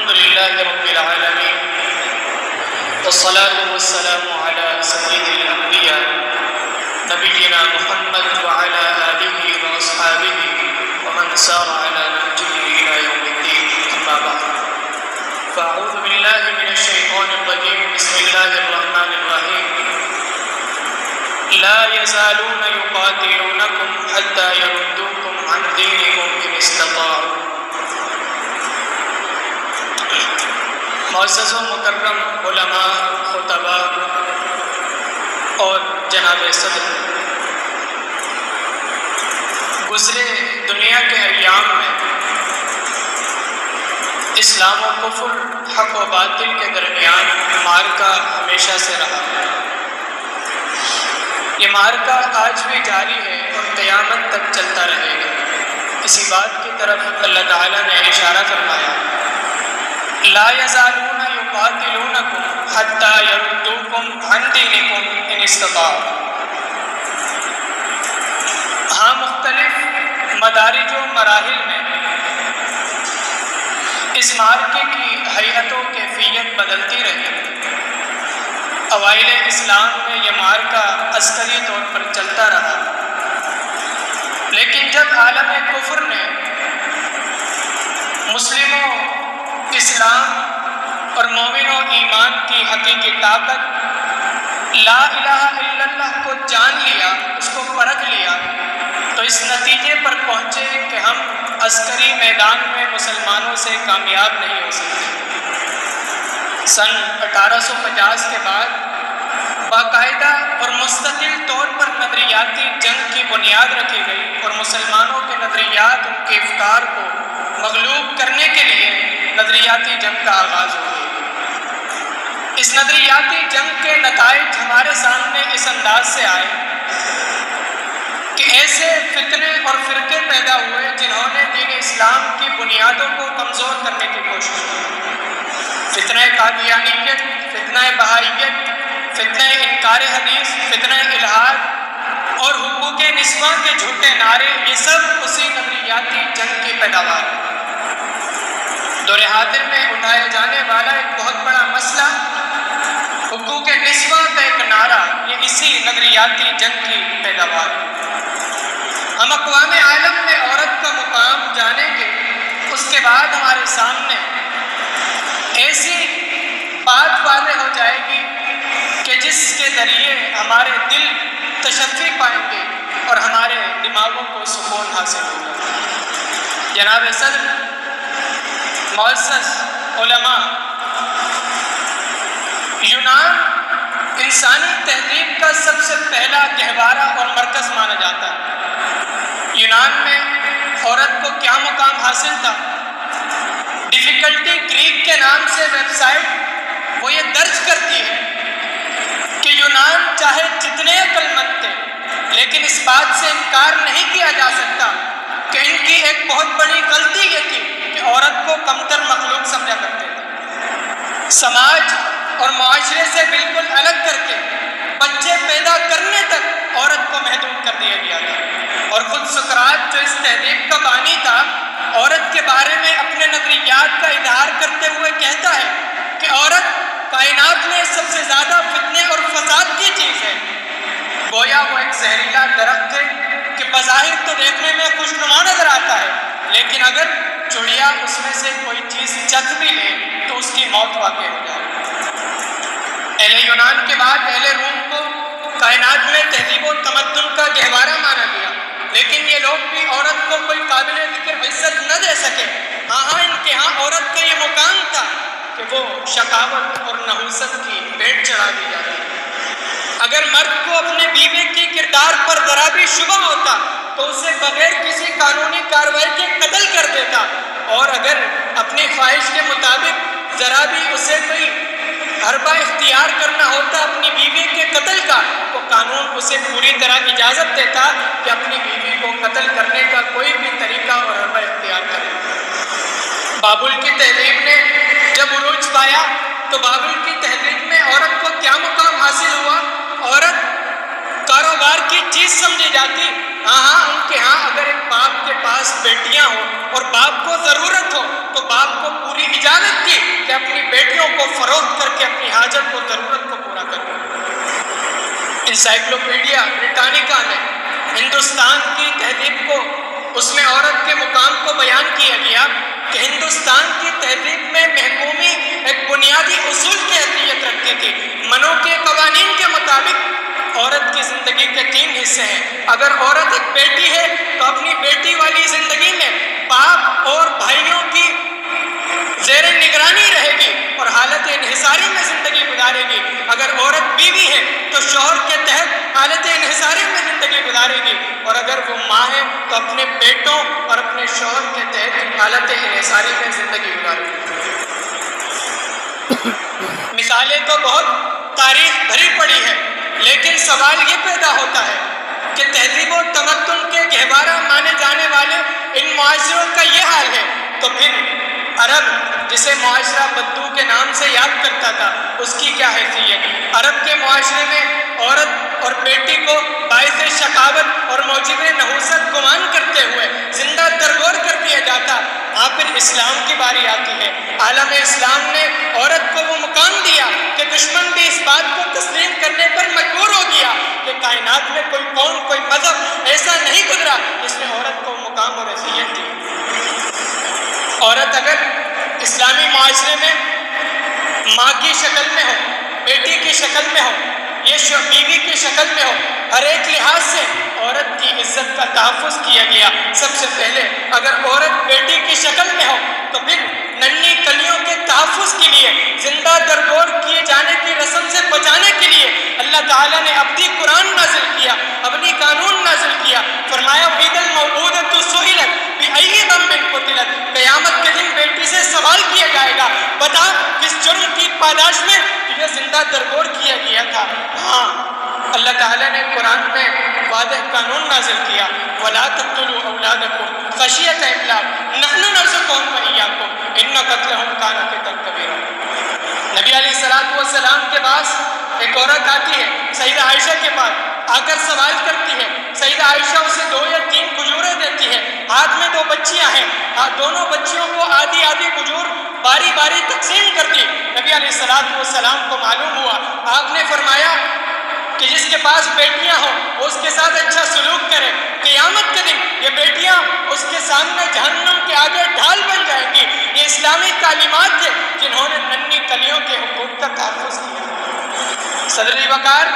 الحمد لله رب العالمين والصلاة والسلام على سيد الأنبياء نبينا محمد وعلى آله وأصحابه ومن سار على نهجه إلى يوم الدين أما بعد فأعوذ بالله من الشيطان الرجيم بسم الله الرحمن الرحيم لا يزالون يقاتلونكم حتى يردوكم عن دينكم إن استطاعوا. معزز و مکرم علماء، خطباء اور جناب صدر، گزرے دنیا کے ایام میں اسلام و کفر، حق و باطل کے درمیان معرکہ ہمیشہ سے رہا. یہ معرکہ آج بھی جاری ہے اور قیامت تک چلتا رہے گا. اسی بات کی طرف اللہ تعالیٰ نے اشارہ فرمایا، لا یزالون یقاتلونکم حتی یردوکم عن دینکم ان استطاعوا. ہاں، مختلف مدارج و مراحل میں اس معرکے کی حیت و کیفیت بدلتی رہی. اوائل اسلام میں یہ معرکہ عسکری طور پر چلتا رہا، لیکن جب عالم کفر نے مسلموں، اسلام اور مومن و ایمان کی حقیقی طاقت لا الہ الا اللہ کو جان لیا، اس کو پرکھ لیا، تو اس نتیجے پر پہنچے کہ ہم عسکری میدان میں مسلمانوں سے کامیاب نہیں ہو سکتے. سن 1850 کے بعد باقاعدہ اور مستقل طور پر نظریاتی جنگ کی بنیاد رکھی گئی اور مسلمانوں کے نظریات، ان کے افکار کو مغلوب کرنے کے لیے نظریاتی جنگ کا آغاز ہو گیا. اس نظریاتی جنگ کے نتائج ہمارے سامنے اس انداز سے آئے کہ ایسے فتنے اور فرقے پیدا ہوئے جنہوں نے دین اسلام کی بنیادوں کو کمزور کرنے کی کوشش کی. فتنہ قادیانیت، فتنہ بہائیت، فتنہ انکار حدیث، فتنہ الحاد اور حقوق نسواں کے جھوٹے نعرے، یہ سب اسی نظریاتی جنگ کی پیداوار ہے. دور حاضر میں اٹھائے جانے والا ایک بہت بڑا مسئلہ حقوق نسواں کا ایک نعرہ، یہ اسی نظریاتی جنگ کی پیداوار ہے. ہم اقوام عالم میں عورت کا مقام جانیں گے، اس کے بعد ہمارے سامنے ایسی بات واضح ہو جائے گی کہ جس کے ذریعے ہمارے دل تشفی پائیں گے اور ہمارے دماغوں کو سکون حاصل ہوگا. جناب صدر، معزز علماء، یونان انسانی تہذیب کا سب سے پہلا گہوارہ اور مرکز مانا جاتا ہے. یونان میں عورت کو کیا مقام حاصل تھا؟ ڈیفیکلٹی گریک کے نام سے ویب سائٹ وہ یہ درج کرتی ہے کہ یونان چاہے جتنے عقلمند تھے، لیکن اس بات سے انکار نہیں کیا جا سکتا کہ ان کی ایک بہت بڑی غلطی یہ تھی کہ عورت کو کمتر مخلوق سمجھا کرتے تھے. سماج اور معاشرے سے بالکل الگ کر کے بچے پیدا کرنے تک عورت کو محدود کر دیا گیا تھا. اور خود سقراط جو اس تہذیب کا بانی تھا، عورت کے بارے میں اپنے نظریات کا اظہار کرتے ہوئے کہتا ہے کہ عورت کائنات میں سب سے زیادہ فتنے اور فساد کی چیز ہے. گویا وہ ایک زہریلا درخت ہے کہ بظاہر تو دیکھنے میں خوشنما نظر آتا ہے، لیکن اگر چڑیا اس میں سے کوئی چیز چکھ بھی لے تو اس کی موت واقع ہو جائے. اہل یونان کے بعد اہل روم کو کائنات میں تہذیب و تمدن کا گہوارہ مانا گیا، لیکن یہ لوگ بھی عورت کو کوئی قابل ذکر عزت نہ دے سکے. ہاں، ان کے ہاں عورت کا یہ مقام تھا کہ وہ شقاوت اور نحوست کی بھیٹ چڑھا دی جاتی. اگر مرد کو اپنے بیوی کی کردار پر ذرا بھی شبہ ہوتا تو اسے بغیر کسی قانونی کارروائی کے قتل کر دیتا، اور اگر اپنی خواہش کے مطابق ذرا بھی اسے کوئی حربہ اختیار کرنا ہوتا اپنی بیوی کے قتل کا، تو قانون اسے پوری طرح اجازت دیتا کہ اپنی بیوی کو قتل کرنے کا کوئی بھی طریقہ اور حربہ اختیار کرے. بابل کی تہذیب نے جب عروج پایا تو بابل کی تہذیب میں عورت کو کیا مقام حاصل ہوا؟ عورت کاروبار کی چیز سمجھی جاتی. ان کے ہاں اگر ایک باپ کے پاس بیٹیاں ہوں اور باپ کو ضرورت ہو تو باپ کو پوری اجازت تھی انسائکلوپیڈیا برٹانیکا میں ہندوستان کی تہذیب کو، اس میں عورت کے مقام کو بیان کیا گیا کہ ہندوستان کی تہذیب میں محکومی ایک بنیادی اصول کی حیثیت رکھتی تھی۔ منو کے قوانین کے مطابق عورت کی زندگی کے 3 حصے ہیں۔ اگر عورت ایک بیٹی ہے تو اپنی بیٹی والی زندگی میں باپ اور بھائیوں کی زیر نگرانی رہے گی اور حالت انحصاری میں زندگی گزارے گی۔ اگر عورت بیوی ہے تو شوہر کے تحت حالت انحصاری میں زندگی گزارے گی، اور اگر وہ ماں ہے تو اپنے بیٹوں اور اپنے شوہر کے تحت حالت انحصاری میں زندگی گزارے گی۔ مثالیں تو بہت تاریخ بھری پڑی ہے، لیکن سوال یہ پیدا ہوتا ہے کہ تہذیب و تمدن کے گہوارہ مانے جانے والے ان معاشروں کا یہ حال ہے تو پھر عرب، جسے معاشرہ بدو کے نام سے یاد کرتا تھا، اس کی کیا حیثیت؟ عرب کے معاشرے میں عورت اور بیٹی کو باعث شقاوت اور موجب نحوست گمان کرتے ہوئے زندہ درگور کر دیا جاتا۔ پھر اسلام کی باری آتی ہے۔ عالم اسلام نے عورت کو وہ مقام دیا کہ دشمن بھی اس بات کو تسلیم کرنے پر مجبور ہو گیا کہ کائنات میں کوئی قوم، کوئی مذہب ایسا نہیں گزرا جس نے عورت کو مقام اور حیثیت دی۔ عورت اگر اسلامی معاشرے میں ماں کی شکل میں ہو، بیٹی کی شکل میں ہو، یہ بیوی کی شکل میں ہو، ہر ایک لحاظ سے عورت کی عزت کا تحفظ کیا گیا۔ سب سے پہلے اگر عورت بیٹی کی شکل میں ہو تو پھر ننھی کلیوں کے تحفظ کے لیے، زندہ درگور کیے جانے کی رسم سے بچانے کے لیے اللہ تعالیٰ نے اپنی قرآن نازل کیا، اپنی قانون نازل کیا۔ فرمایا وَإِذَا الْمَوْءُودَةُ سُئِلَتْ بِأَيِّ ذَنبٍ قُتِلَتْ، قیامت کے دن بیٹی سے سوال کیا جائے گا، بتا کس جرم کی پاداش میں تجھے زندہ درگور کیا گیا تھا۔ ہاں، اللہ تعالیٰ نے قرآن میں واضح قانون نازل کیا، وَلَا تَقْتُلُوا أَوْلَادَكُمْ خَشْيَةَ إِمْلَاقٍ نَحْنُ نَرْزُقُهُمْ وَإِيَّاكُمْ إِنَّ قَتْلَهُمْ كَانَ خِطًّا كَبِيرًا۔ نبی علیہ السلام کے پاس ایک عورت آتی ہے، سیدہ عائشہ کے پاس آ کر سوال کرتی ہے۔ سیدہ عائشہ اسے 2 یا 3 کھجوریں دیتی ہے، ہاتھ میں 2 بچیاں ہیں، دونوں بچیوں کو آدھی آدھی کھجور باری باری تقسیم کر دی۔ نبی علیہ السلام کو معلوم ہوا، آپ نے فرمایا کہ جس کے پاس بیٹیاں ہوں وہ اس کے ساتھ اچھا سلوک کرے، قیامت کے دن یہ بیٹیاں اس کے سامنے جہنم کے آگے ڈھال بن جائیں گی۔ یہ اسلامی تعلیمات تھے جنہوں نے ننھی کلیوں کے حقوق کا تحفظ کیا۔ صدر وقار،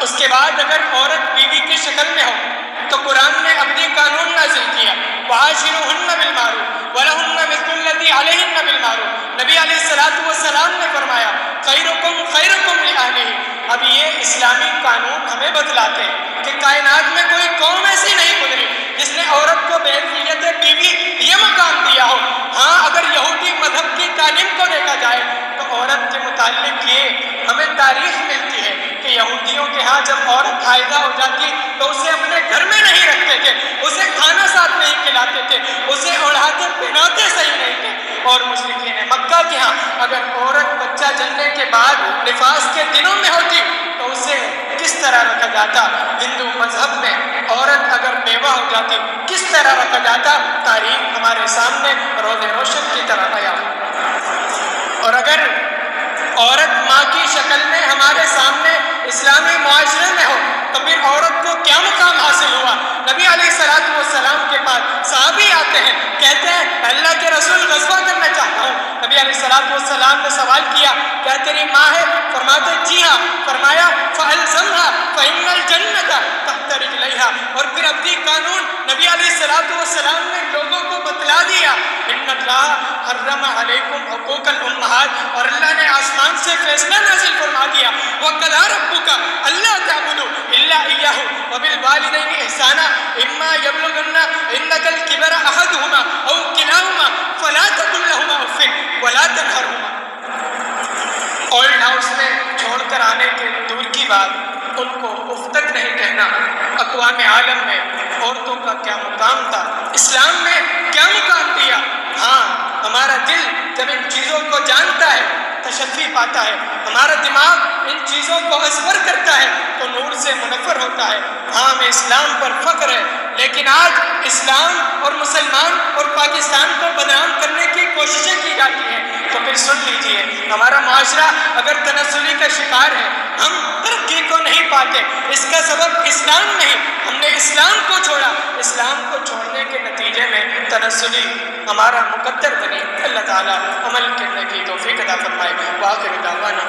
اس کے بعد اگر عورت بیوی کی شکل میں ہو تو قرآن نے اپنی قانون نازل کیا، وَعَاشِرُوهُنَّ بِالْمَعْرُوفِ وَلَهُنَّ مِثْلُ الَّذِي عَلَيْهِنَّ بِالْمَعْرُوفِ۔ نبی علیہ السلام نے فرمایا خَيْرُكُمْ خَيْرُكُمْ لِأَهْلِهِ۔ اب یہ اسلامی قانون ہمیں بتلاتے ہیں کہ کائنات میں کوئی قوم ایسی نہیں گزری جس نے عورت کو بحیثیت بیوی یہ مقام دیا ہو۔ ہاں، اگر یہودی مذہب کی تعلیم کو دیکھا جائے تو عورت کے متعلق یہ ہمیں تاریخ ملتی ہے کہ یہودیوں کے ہاں جب عورت حائضہ ہو جاتی تو اسے اپنے گھر میں نہیں رکھتے تھے، اسے کھانا ساتھ نہیں کھلاتے تھے، اسے اوڑھاتے پہناتے صحیح نہیں تھے۔ اور مشرکین مکہ کے ہاں اگر عورت بچہ جننے کے بعد نفاس کے دنوں میں ہوتی تو اسے کس طرح رکھا جاتا؟ ہندو مذہب میں عورت اگر بیوہ ہو جاتی کس طرح رکھا جاتا؟ تاریخ ہمارے سامنے روز روشن کی طرح آیا۔ اور اگر عورت ماں کی شکل میں ہمارے سامنے اسلامی معاشرے میں ہو تو پھر عورت کو کیا مقام حاصل ہوا؟ نبی علیہ السلام کے پاس صحابی آتے ہیں، کہتے ہیں اللہ کے رسول غزوہ کرنا چاہتا ہوں۔ نبی علیہ السلام نے سوال کیا کیا تیری ماں ہے؟ فرماتے جی ہاں۔ فرمایا فَأَلْزَمْهَا فَإِنَّ الْجَنَّةَ تَحْتَ رِجْلَيْهَا۔ اور پھر اپنی قانون نبی علیہ السلام نے لوگوں کو بتلا دیا، إِنَّ اللَّهَ حَرَّمَ عَلَيْكُمْ حُقُوقَ الْأُمَّهَاتِ، اور اللہ نے آسمان سے فیصلہ نازل فرما دیا، وَقَضَىٰ رَبُّكَ أَلَّا تَعْبُدُوا إِلَّا إِيَّاهُ وَبِالْوَالِدَيْنِ إِحْسَانًا إِمَّا يَبْلُغَنَّ عِندَكَ الْكِبَرَ أَحَدُهُمَا أَوْ كِلَاهُمَا فَلَا تَقُل لَّهُمَا أُفٍّ وَلَا تَنْهَرْهُمَا۔ اولڈ ہاؤس میں چھوڑ کر آنے کے دور کی بات، ان کو اف تک نہیں کہنا۔ اقوام عالم میں عورتوں کا کیا مقام تھا، اسلام نے کیا مقام دیا؟ ہاں، ہمارا دل جب ان چیزوں کو جانتا ہے تشفی پاتا ہے، ہمارا دماغ ان چیزوں کو اصغر کرتا ہے تو نور سے منور ہوتا ہے۔ ہاں، ہمیں اسلام پر فخر ہے، لیکن آج اسلام اور مسلمان اور پاکستان کو بدنام کرنے کی کوششیں کی جاتی ہیں۔ تو پھر سن لیجئے، ہمارا معاشرہ اگر تنزلی کا شکار ہے، ہم ترقی کو نہیں پا بات ہے، اس کا سبب اسلام نہیں، ہم نے اسلام کو چھوڑا، اسلام کو چھوڑنے کے نتیجے میں تنزلی ہمارا مقدر بنی۔ اللہ تعالیٰ عمل کرنے کی توفیق عطا فرمائے۔ وآخر دعوانا